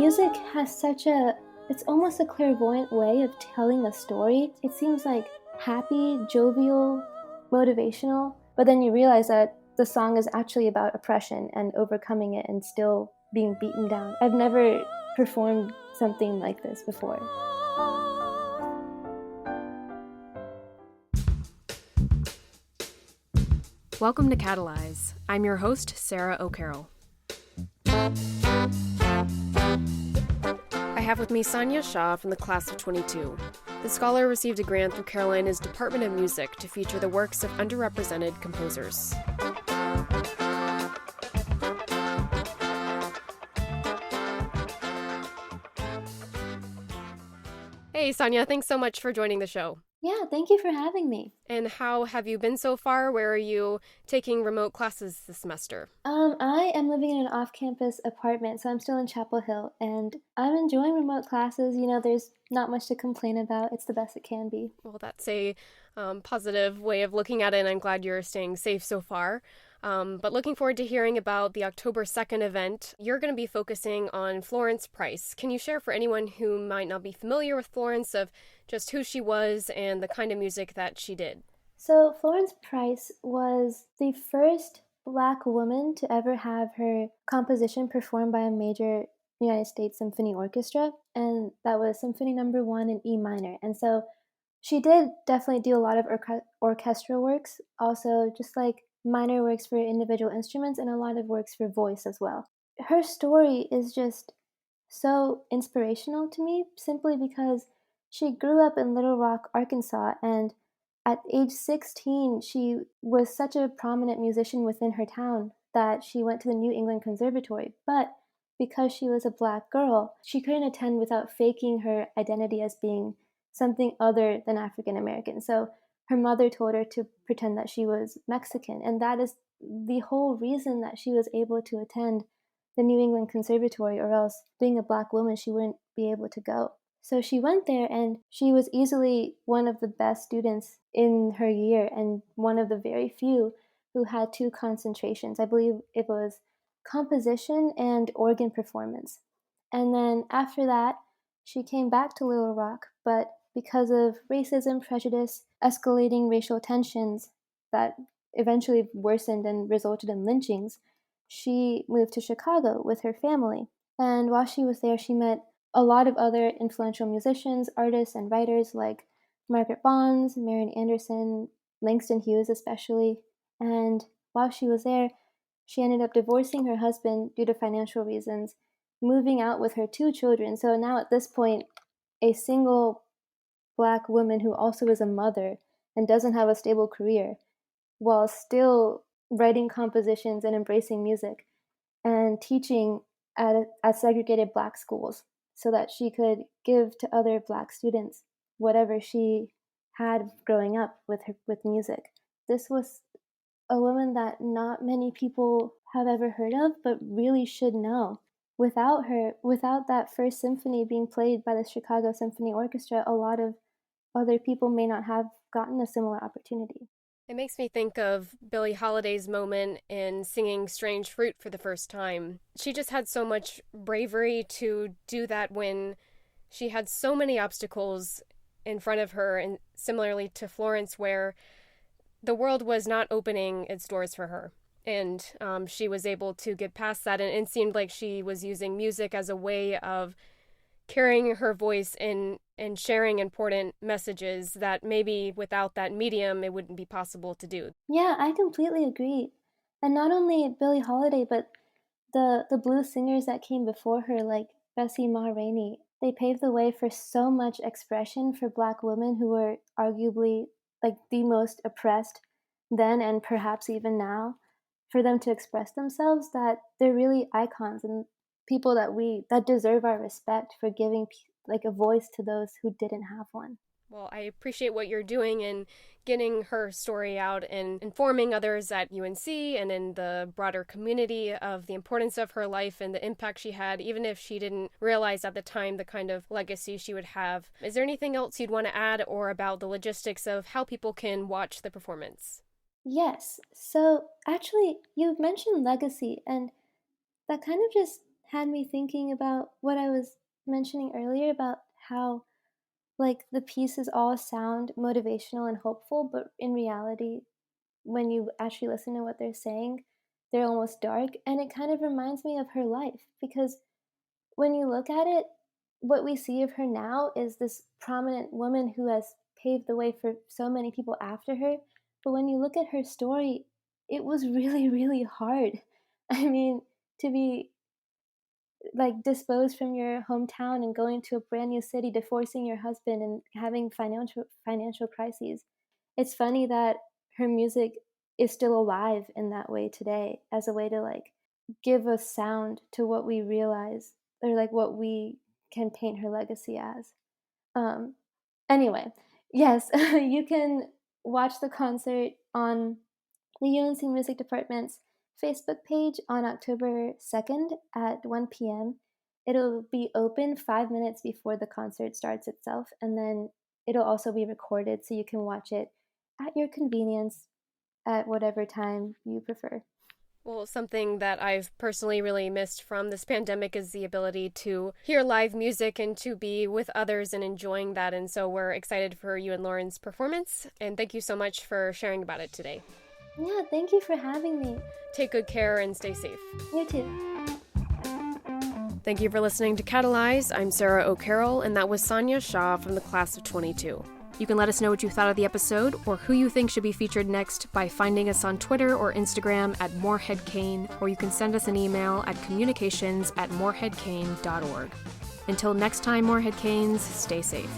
music has it's almost a clairvoyant way of telling a story. It seems like happy, jovial, motivational, but then you realize that the song is actually about oppression and overcoming it and still being beaten down. I've never performed something like this before. Welcome to Catalyze. I'm your host, Sarah O'Carroll. I have with me Sanya Shah from the class of 22. The scholar received a grant through Carolina's Department of Music to feature the works of underrepresented composers. Hey, Sanya, thanks so much for joining the show. Yeah, thank you for having me. And how have you been so far? Where are you taking remote classes this semester? I am living in an off-campus apartment, so I'm still in Chapel Hill, and I'm enjoying remote classes. You know, there's not much to complain about. It's the best it can be. Well, that's a positive way of looking at it, and I'm glad you're staying safe so far. But looking forward to hearing about the October 2nd event. You're going to be focusing on Florence Price. Can you share for anyone who might not be familiar with Florence of just who she was and the kind of music that she did? So Florence Price was the first Black woman to ever have her composition performed by a major United States symphony orchestra, and that was Symphony No. 1 in E minor. And so she did definitely do a lot of orchestral works, also just like minor works for individual instruments and a lot of works for voice as well. Her story is just so inspirational to me simply because she grew up in Little Rock, Arkansas, and at age 16, she was such a prominent musician within her town that she went to the New England Conservatory. But because she was a Black girl, she couldn't attend without faking her identity as being something other than African American. So her mother told her to pretend that she was Mexican, and that is the whole reason that she was able to attend the New England Conservatory, or else being a Black woman, she wouldn't be able to go. So she went there, and she was easily one of the best students in her year and one of the very few who had 2 concentrations. I believe it was composition and organ performance. And then after that, she came back to Little Rock, but because of racism, prejudice, escalating racial tensions that eventually worsened and resulted in lynchings, she moved to Chicago with her family. And while she was there, she met a lot of other influential musicians, artists, and writers like Margaret Bonds, Marian Anderson, Langston Hughes especially. And while she was there, she ended up divorcing her husband due to financial reasons, moving out with her 2 children. So now at this point, a single Black woman who also is a mother and doesn't have a stable career, while still writing compositions and embracing music and teaching at segregated Black schools so that she could give to other Black students whatever she had growing up with music. This was a woman that not many people have ever heard of, but really should know. Without her, without that first symphony being played by the Chicago Symphony Orchestra, a lot of other people may not have gotten a similar opportunity. It makes me think of Billie Holiday's moment in singing Strange Fruit for the first time. She just had so much bravery to do that when she had so many obstacles in front of her, and similarly to Florence, where the world was not opening its doors for her. And she was able to get past that, and it seemed like she was using music as a way of carrying her voice and sharing important messages that maybe without that medium it wouldn't be possible to do. Yeah, I completely agree. And not only Billie Holiday, but the blues singers that came before her, like Bessie Ma Rainey, they paved the way for so much expression for Black women who were arguably like the most oppressed then and perhaps even now, for them to express themselves, that they're really icons and people that deserve our respect for giving like a voice to those who didn't have one. Well, I appreciate what you're doing and getting her story out and informing others at UNC and in the broader community of the importance of her life and the impact she had, even if she didn't realize at the time the kind of legacy she would have. Is there anything else you'd want to add or about the logistics of how people can watch the performance? Yes. So actually, you mentioned legacy, and that kind of just had me thinking about what I was mentioning earlier about how, like, the pieces all sound motivational and hopeful, but in reality, when you actually listen to what they're saying, they're almost dark, and it kind of reminds me of her life because when you look at it, what we see of her now is this prominent woman who has paved the way for so many people after her, but when you look at her story, it was really, really hard. I mean, to be, like, disposed from your hometown and going to a brand new city, divorcing your husband, and having financial crises. It's funny that her music is still alive in that way today as a way to, like, give a sound to what we realize or, like, what we can paint her legacy as. Um, anyway, yes, you can watch the concert on the UNC Music Department's Facebook page on October 2nd at 1 p.m. It'll be open 5 minutes before the concert starts itself, and then it'll also be recorded so you can watch it at your convenience at whatever time you prefer. Well, something that I've personally really missed from this pandemic is the ability to hear live music and to be with others and enjoying that. And so we're excited for you and Lauren's performance. And thank you so much for sharing about it today. Yeah, thank you for having me. Take good care and stay safe. You too. Thank you for listening to Catalyze. I'm Sarah O'Carroll, and that was Sanya Shah from the class of 22. You can let us know what you thought of the episode or who you think should be featured next by finding us on Twitter or Instagram at Morehead-Cain, or you can send us an email at communications@moreheadcain.org. Until next time, Morehead-Cains, stay safe.